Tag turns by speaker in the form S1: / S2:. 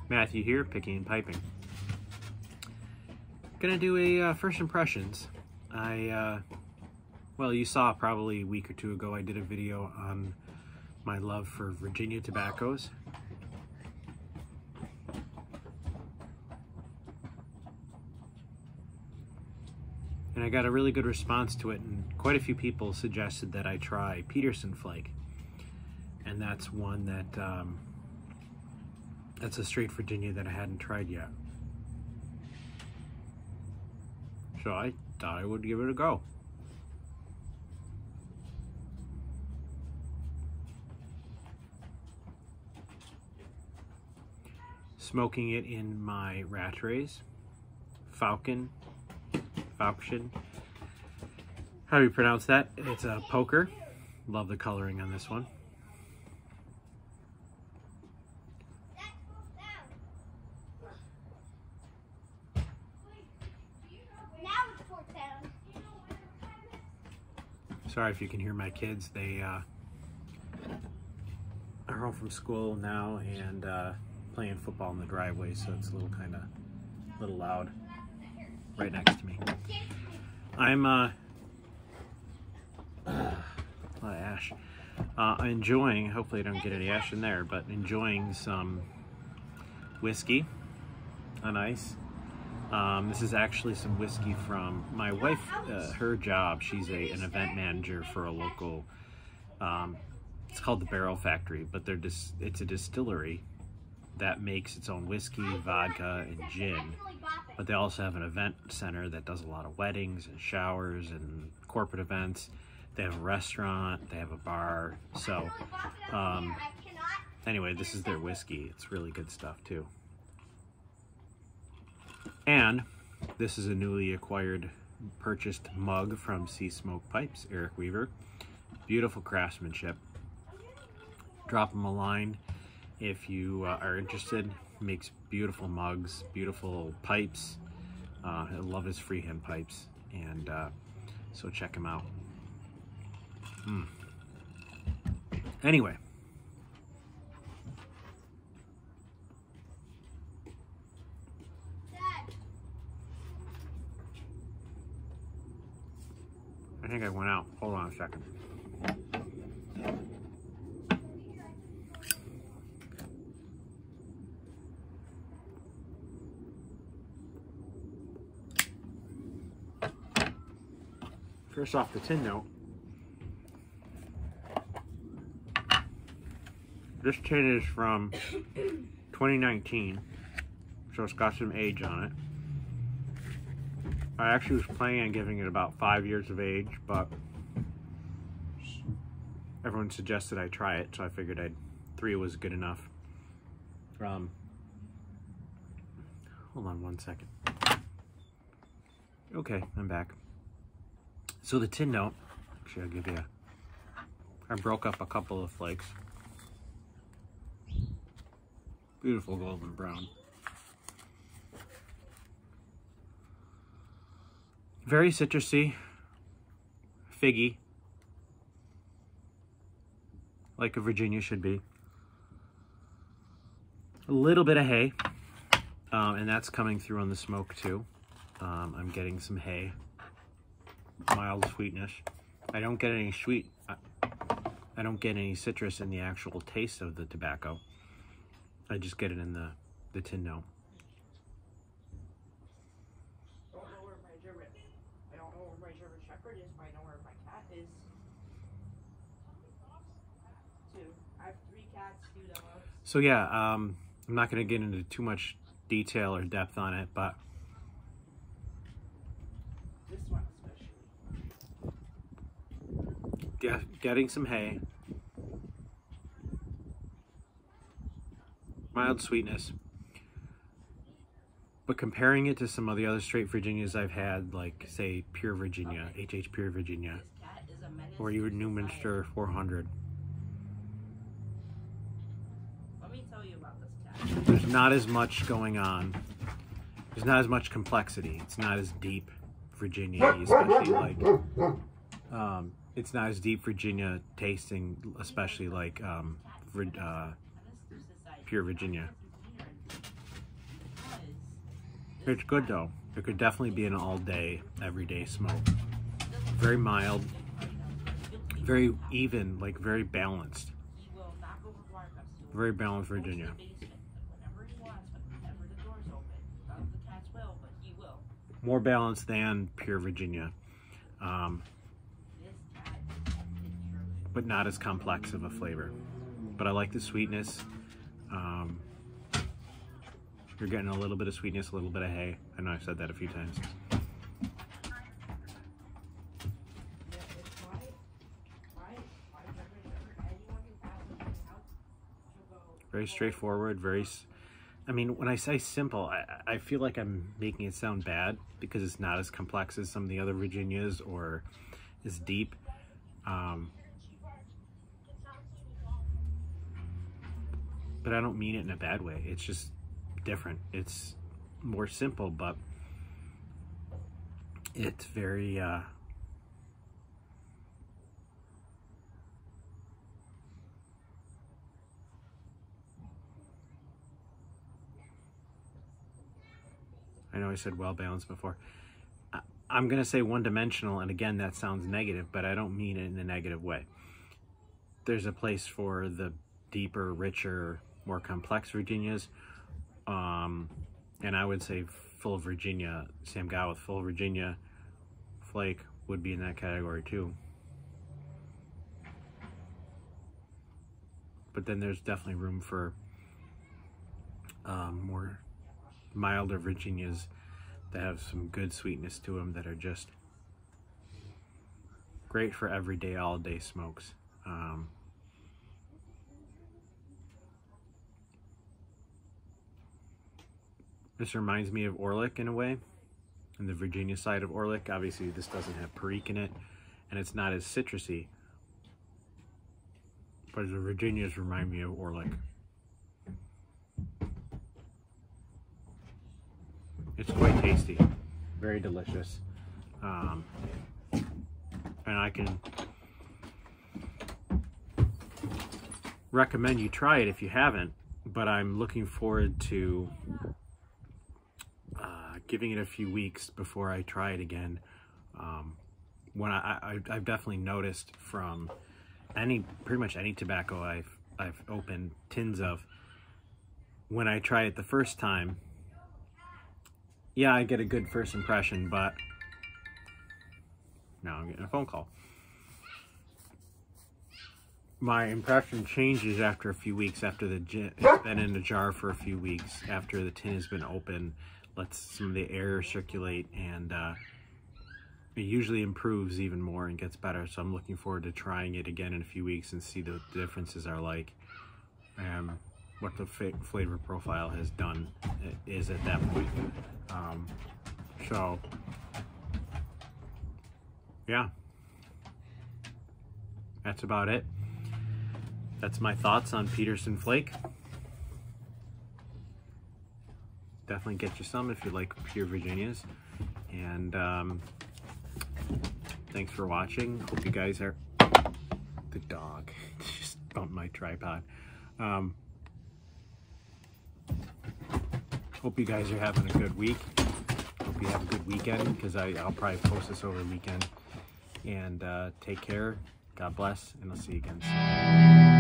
S1: Matthew here, picking and piping. Gonna do a first impressions. Well, you saw probably a week or two ago I did a video on my love for Virginia tobaccos. And I got a really good response to it, and quite a few people suggested that I try Peterson Flake. And that's one that, that's a straight Virginia that I hadn't tried yet. So I thought I would give it a go. Smoking it in my Rattrays, Falcon, how do you pronounce that? It's a poker. Love the coloring on this one. Sorry if you can hear my kids. They are home from school now and playing football in the driveway, so it's a little loud right next to me. I'm a lot of ash. Enjoying, hopefully I don't get any ash in there, but enjoying some whiskey on ice. This is actually some whiskey from my wife, her job. She's an event manager for a local, it's called the Barrel Factory, but it's a distillery that makes its own whiskey, vodka, and gin. But they also have an event center that does a lot of weddings and showers and corporate events. They have a restaurant, they have a bar. So anyway, this is their whiskey. It's really good stuff too. And this is a newly acquired, purchased mug from Sea Smoke Pipes, Eric Weaver. Beautiful craftsmanship. Drop him a line if you are interested. Makes beautiful mugs, beautiful pipes. I love his freehand pipes, and so check him out. Anyway, I think I went out. Hold on a second. First off the tin note, this tin is from 2019, so it's got some age on it. I actually was planning on giving it about 5 years of age, but everyone suggested I try it, so I figured 3 was good enough. Hold on one second. Okay, I'm back. So the tin note, actually I'll give you I broke up a couple of flakes. Beautiful golden brown. Very citrusy, figgy, like a Virginia should be. A little bit of hay, and that's coming through on the smoke too. I'm getting some hay. Mild sweetness. I don't get any I don't get any citrus in the actual taste of the tobacco. I just get it in the tin note.
S2: I don't know where my German Shepherd is, but I know where my cat is. 2. I have 3 cats, 2 dogs.
S1: So yeah, I'm not going to get into too much detail or depth on it, but
S2: this one especially.
S1: Yeah, getting some hay. Mild sweetness. But comparing it to some of the other straight Virginias I've had, like say Pure Virginia, HH Pure Virginia, or your Newminster 400,
S2: Let me tell you about this cat.
S1: there's not as much going on. There's not as much complexity. It's not as deep Virginia, especially like it's not as deep Virginia tasting, especially like Pure Virginia. It's good though. It could definitely be an all-day, everyday smoke. Very mild, very even, like very balanced. Very balanced Virginia. More balanced than pure Virginia, but not as complex of a flavor. But I like the sweetness. You're getting a little bit of sweetness, a little bit of hay. I know I've said that a few times. Very straightforward, I mean, when I say simple, I feel like I'm making it sound bad because it's not as complex as some of the other Virginias or as deep. But I don't mean it in a bad way. It's just different. It's more simple, but it's very I know I said well balanced before. I'm gonna say one-dimensional, and again that sounds negative, but I don't mean it in a negative way. There's a place for the deeper, richer, more complex Virginias. And I would say full Virginia, Sam Gow with full Virginia Flake would be in that category too. But then there's definitely room for more milder Virginias that have some good sweetness to them that are just great for everyday, all-day smokes. This reminds me of Orlick in a way, and the Virginia side of Orlick. Obviously this doesn't have perique in it, and it's not as citrusy, but the Virginias remind me of Orlick. It's quite tasty, very delicious, and I can recommend you try it if you haven't, but I'm looking forward to giving it a few weeks before I try it again. When I've definitely noticed from pretty much any tobacco I've opened tins of, when I try it the first time, yeah, I get a good first impression, but now I'm getting a phone call. My impression changes after a few weeks, after it's been in the jar for a few weeks, after the tin has been open, lets some of the air circulate, and it usually improves even more and gets better. So I'm looking forward to trying it again in a few weeks and see the differences are like, and what the flavor profile has done is at that point. So yeah, that's about it. That's my thoughts on Peterson Flake. Definitely get you some if you like pure Virginias. And thanks for watching. Hope you guys are... The dog just bumped my tripod. Hope you guys are having a good week. Hope you have a good weekend, because I'll probably post this over the weekend. And take care. God bless, and I'll see you again soon.